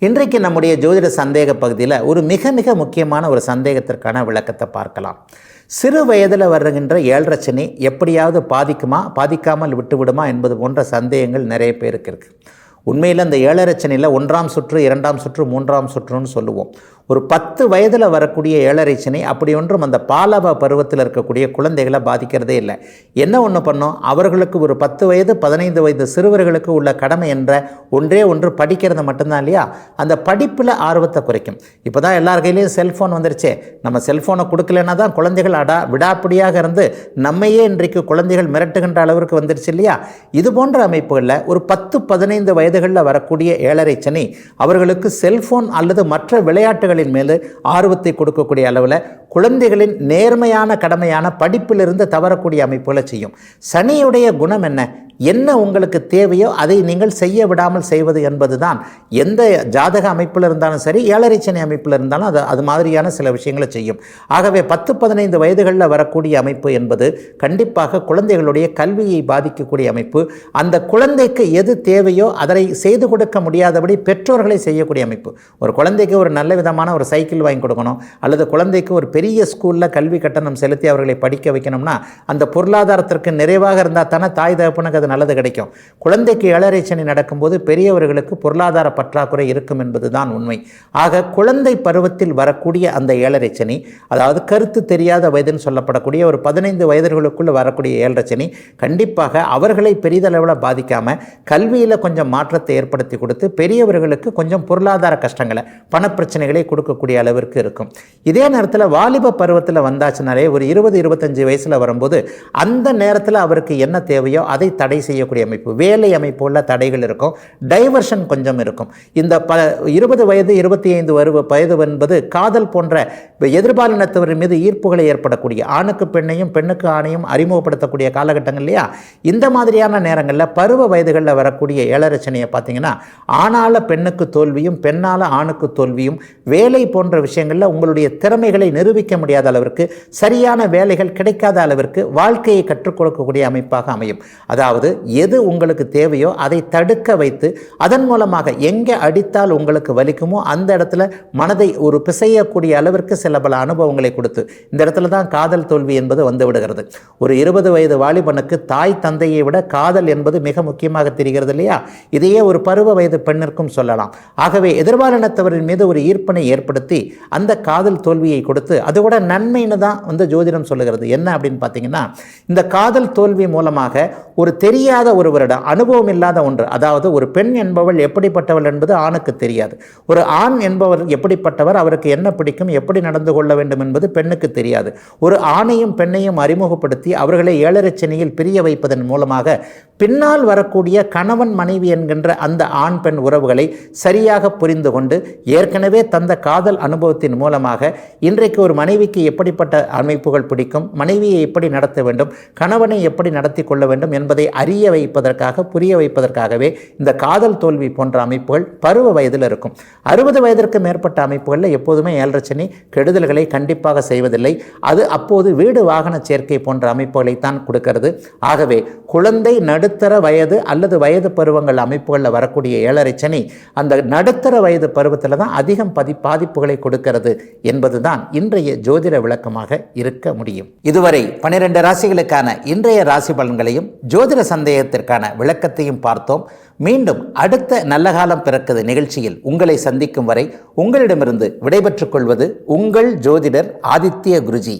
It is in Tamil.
இன்றைக்கு நம்முடைய ஜோதிட சந்தேக பகுதியில் ஒரு மிக மிக முக்கியமான ஒரு சந்தேகத்திற்கான விளக்கத்தை பார்க்கலாம். சிறு வயதில் வருகின்ற ஏழரை சனி எப்படியாவது பாதிக்குமா, பாதிக்காமல் விட்டுவிடுமா என்பது போன்ற சந்தேகங்கள் நிறைய பேருக்கு இருக்குது. உண்மையில் அந்த ஏழரை சனியில் 1ஆம் சுற்று, 2ஆம் சுற்று, 3ஆம் சுற்றுன்னு சொல்லுவோம். ஒரு 10 வயதில் வரக்கூடிய ஏழரை சனி அப்படி ஒன்றும் அந்த பாலவ பருவத்தில் இருக்கக்கூடிய குழந்தைகளை பாதிக்கிறதே இல்லை. என்ன ஒன்று பண்ணோம், அவர்களுக்கு ஒரு 10 வயது 15 வயது சிறுவர்களுக்கு உள்ள கடமை என்ற ஒன்று படிக்கிறது மட்டும்தான் இல்லையா, அந்த படிப்பில் ஆர்வத்தை குறைக்கும். இப்போ தான் எல்லார் கையிலையும் செல்ஃபோன் வந்துருச்சே, நம்ம செல்ஃபோனை கொடுக்கலன்னா தான் குழந்தைகள் விடாப்பிடியாக இருந்து நம்மையே இன்றைக்கு குழந்தைகள் மிரட்டுகின்ற அளவிற்கு வந்துருச்சு இல்லையா. இது போன்ற அமைப்புகளில் ஒரு 10-15 வயதுகளில் வரக்கூடிய ஏழரை சனி அவர்களுக்கு செல்ஃபோன் அல்லது மற்ற விளையாட்டுகளின் மேலே ஆர்வத்தை கொடுக்கக்கூடிய அளவில் குழந்தைகளின் நேர்மையான கடமையான படிப்பிலிருந்து தவறக்கூடிய அமைப்புகளை செய்யும். சனியுடைய குணம் என்ன உங்களுக்கு தேவையோ அதை நீங்கள் செய்ய விடாமல் செய்வது என்பது தான். எந்த ஜாதக அமைப்பில் இருந்தாலும் சரி, ஏழரை சனி அமைப்பில் இருந்தாலும் அது மாதிரியான சில விஷயங்களை செய்யும். ஆகவே 10-15 வயதுகளில் வரக்கூடிய அமைப்பு என்பது கண்டிப்பாக குழந்தைகளுடைய கல்வியை பாதிக்கக்கூடிய அமைப்பு. அந்த குழந்தைக்கு எது தேவையோ அதை செய்து கொடுக்க முடியாதபடி பெற்றோர்களை செய்யக்கூடிய அமைப்பு. ஒரு குழந்தைக்கு ஒரு நல்ல விதமான ஒரு சைக்கிள் வாங்கி கொடுக்கணும், அல்லது குழந்தைக்கு ஒரு பெரிய ஸ்கூலில் கல்வி கட்டணம் செலுத்தி அவர்களை படிக்க வைக்கணும்னா அந்த பொருளாதாரத்திற்கு நிறைவாக இருந்தால் தானே தாய் தகப்பனுக்கு அது நல்லது கிடைக்கும். குழந்தைக்கு ஏழரை சனி நடக்கும்போது பெரியவர்களுக்கு பொருளாதார பற்றாக்குறை இருக்கும் என்பது தான் உண்மை. ஆக குழந்தை பருவத்தில் வரக்கூடிய அந்த ஏழரை சனி, அதாவது கருத்து தெரியாத வயதுன்னு சொல்லப்படக்கூடிய ஒரு 15 வயதுகளுக்குள் வரக்கூடிய ஏழரை சனி கண்டிப்பாக அவர்களை பெரிதளவில் பாதிக்காமல் கல்வியில் கொஞ்சம் மாற்றத்தை ஏற்படுத்தி கொடுத்து பெரியவர்களுக்கு கொஞ்சம் பொருளாதார கஷ்டங்களை, பணப்பிரச்சனைகளை கொடுக்கக்கூடிய அளவிற்கு இருக்கும். இதே நேரத்தில் வாலிப பருவத்தில் வந்தாச்சுனாலே ஒரு 20-25 வயசில் வரும்போது அந்த நேரத்தில் அவருக்கு என்ன தேவையோ அதை தடை செய்யக்கூடிய அமைப்பு, வேலை அமைப்பு உள்ள தடைகள் இருக்கும், டைவர்ஷன் கொஞ்சம் இருக்கும். இந்த 20 வயது 25 வயது என்பது காதல் போன்ற எதிர்பாலினத்தவரின் மீது ஈர்ப்புகளை ஏற்படக்கூடிய, ஆணுக்கு பெண்ணையும் பெண்ணுக்கு ஆணையும் அறிமுகப்படுத்தக்கூடிய காலகட்டங்கள் இல்லையா. இந்த மாதிரியான நேரங்களில் பருவ வயதுகளில் வரக்கூடிய ஏழரை சனியை பார்த்தீங்கன்னா ஆணால பெண்ணுக்கு தோல்வியும் பெண்ணால ஆணுக்கு தோல்வியும், வேலை போன்ற விஷயங்களில் உங்களுடைய திறமைகளை நிரூபிக்க முடியாத அளவிற்கு, சரியான வேலைகள் கிடைக்காத அளவிற்கு வாழ்க்கையை கற்றுக் கொடுக்கக்கூடிய அமைப்பாக அமையும். அதாவது எது உங்களுக்கு தேவையோ அதை தடுக்க வைத்து அதன் மூலமாக எங்கே அடித்தால் உங்களுக்கு வலிக்குமோ அந்த இடத்துல மனதை ஒரு பிசையக்கூடிய அளவிற்கு சில பல அனுபவங்களை கொடுத்து, இந்த இடத்துல தான் காதல் தோல்வி என்பது வந்து விடுகிறது. ஒரு 20 வயது வாலிபனுக்கு தாய் தந்தையை விட காதல் என்பது மிக முக்கியமாக தெரிகிறது இல்லையா. இதையே ஒரு பருவ வயது பெண்ணிற்கும் சொல்லலாம். ஆகவே எதிர்பாலினத்தவரின் மீது ஒரு ஈர்ப்பனை ஏற்படுத்தி அந்த காதல் தோல்வியை கொடுத்து, அதோட நன்மைன்னு தான் வந்து ஜோதிடம் சொல்லுகிறது. என்ன அப்படின்னு பார்த்தீங்கன்னா, இந்த காதல் தோல்வி மூலமாக ஒரு தெரியாத ஒருவரிடம், அனுபவம் இல்லாத ஒன்று, அதாவது ஒரு பெண் என்பவள் எப்படிப்பட்டவள் என்பது ஆணுக்கு தெரியாது, ஒரு ஆண் என்பவர் எப்படிப்பட்டவர், அவருக்கு என்ன பிடிக்கும், எப்படி நடந்து கொள்ள வேண்டும் என்பது பெண்ணுக்கு தெரியாது. ஒரு ஆணையும் பெண்ணையும் அறிமுகப்படுத்தி அவர்களை ஏழரை சனியில் பிரிய வைப்பதன் மூலமாக பின்னால் வரக்கூடிய கணவன் மனைவி என்கின்ற அந்த ஆண் பெண் உறவுகளை சரியாக புரிந்து கொண்டு, ஏற்கனவே தந்த காதல் அனுபவத்தின் மூலமாக இன்றைக்கு ஒரு மனைவிக்கு எப்படிப்பட்ட அமைப்புகள் பிடிக்கும், மனைவியை எப்படி நடத்த வேண்டும், கணவனை எப்படி நடத்தி கொள்ள வேண்டும் என்பதை அறிய வைப்பதற்காக, புரிய வைப்பதற்காகவே இந்த காதல் தோல்வி போன்ற அமைப்புகள் பருவ வயதில் இருக்கும். 60 வயதிற்கு மேற்பட்ட அமைப்புகளில் எப்போதுமே ஏழரை சனி கெடுதல்களை கண்டிப்பாக செய்வதில்லை. அது அப்போது வீடு வாகன சேர்க்கை போன்ற அமைப்புகளைத்தான் கொடுக்கிறது. ஆகவே குழந்தை நடுத்தர வயது அல்லது வயது பருவங்கள் அமைப்புகளில் வரக்கூடிய ஏழரை சனி அந்த நடுத்தர வயது பருவத்தில் தான் அதிகம் பாதிப்புகளை கொடுக்கிறது என்பதுதான் இன்றைய ஜோதிட விளக்கமாக இருக்க முடியும். இதுவரை 12 ராசிகளுக்கான இன்றைய ராசி பலன்களையும் ஜோதிட சந்தேகத்திற்கான விளக்கத்தையும் பார்த்தோம். மீண்டும் அடுத்த நல்ல காலம் பிறக்குது நிகழ்ச்சியில் உங்களை சந்திக்கும் வரை உங்களிடமிருந்து விடைபெற்றுக் கொள்வது உங்கள் ஜோதிடர் ஆதித்ய குருஜி.